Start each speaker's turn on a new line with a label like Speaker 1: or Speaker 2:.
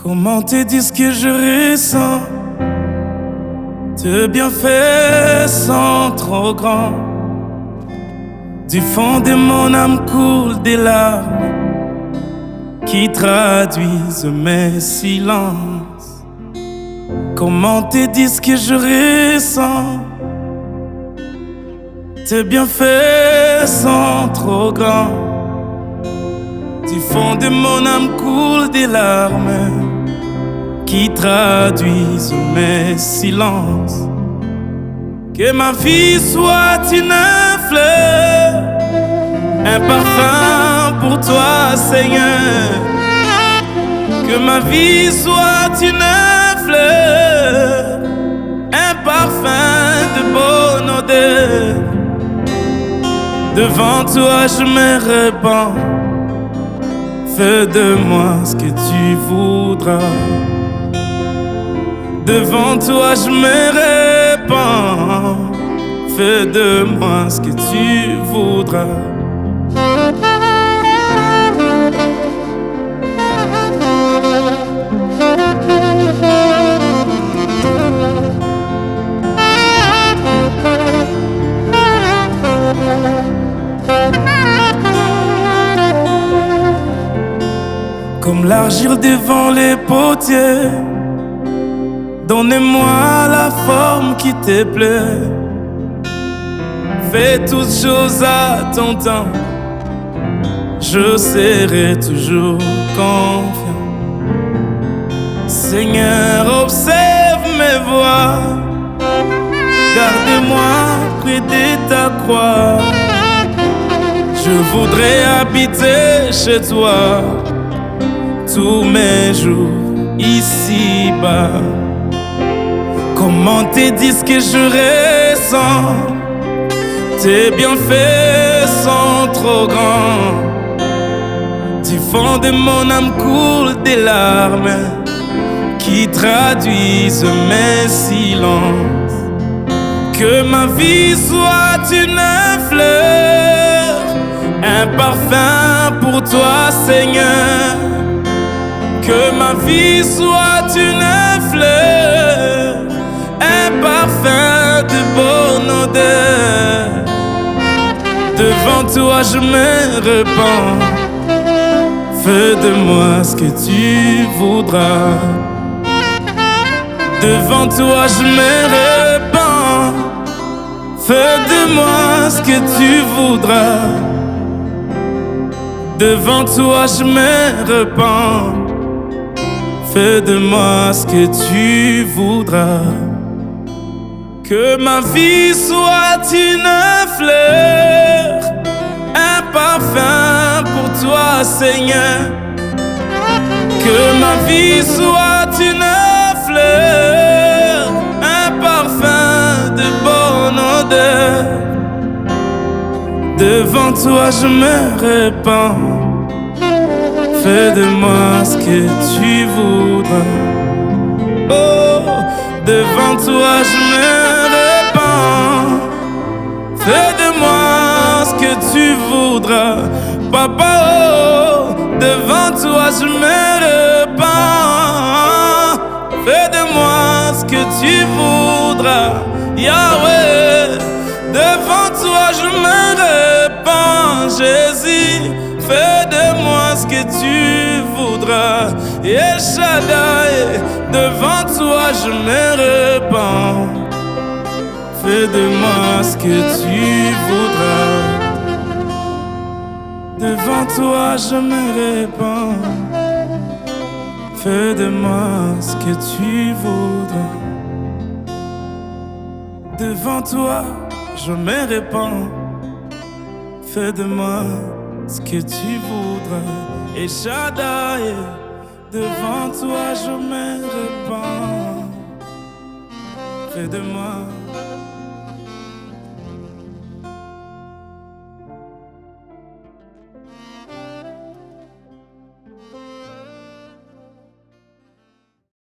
Speaker 1: Comment te dire ce que je ressens? Tes bienfaits sont trop grands. Du fond de mon âme coulent des larmes qui traduisent mes silences. Comment te dire ce que je ressens? Tes bienfaits sont trop grands. Du fond de mon âme coulent des larmes qui traduisent mes silences. Que ma vie soit une fleur, un parfum pour toi, Seigneur. Que ma vie soit une fleur, un parfum de bonne odeur. Devant toi je me répands. Fais de moi ce que tu voudras. Devant toi je me répands. Fais de moi ce que tu voudras. Comme l'argile devant les potiers, donnez-moi la forme qui te plaît. Fais toutes choses à ton temps, je serai toujours confiant. Seigneur, observe mes voies, garde-moi près de ta croix. Je voudrais habiter chez toi tous mes jours ici-bas. Comment te dire ce que je ressens? Tes bienfaits sont trop grands. Du fond de mon âme coulent des larmes qui traduisent mes silences. Que ma vie soit une fleur, un parfum pour toi, Seigneur. Que ma vie soit une fleur, un parfum de bonne odeur. Devant toi je me répands. Fais de moi ce que tu voudras. Devant toi je me répands. Fais de moi ce que tu voudras. Devant toi je me répands. Fais de moi ce que tu voudras. Que ma vie soit une fleur, un parfum pour toi, Seigneur. Que ma vie soit une fleur, un parfum de bonne odeur. Devant toi je me répands. Fais de moi ce que tu voudras. Oh, devant toi je me répands. Fais de moi ce que tu voudras. Papa, oh, devant toi je me répands. Fais de moi ce que tu voudras. Yahweh, devant toi je me répands. Jésus, fais de moi ce que tu voudras. El Shaddai, devant toi je me répands. Fais de moi ce que tu voudras. Devant toi je me répands. Fais de moi ce que tu voudras. Devant toi je me répands. Fais de moi ce que tu voudras. Et Shaddai, devant toi je me répands. Fais de moi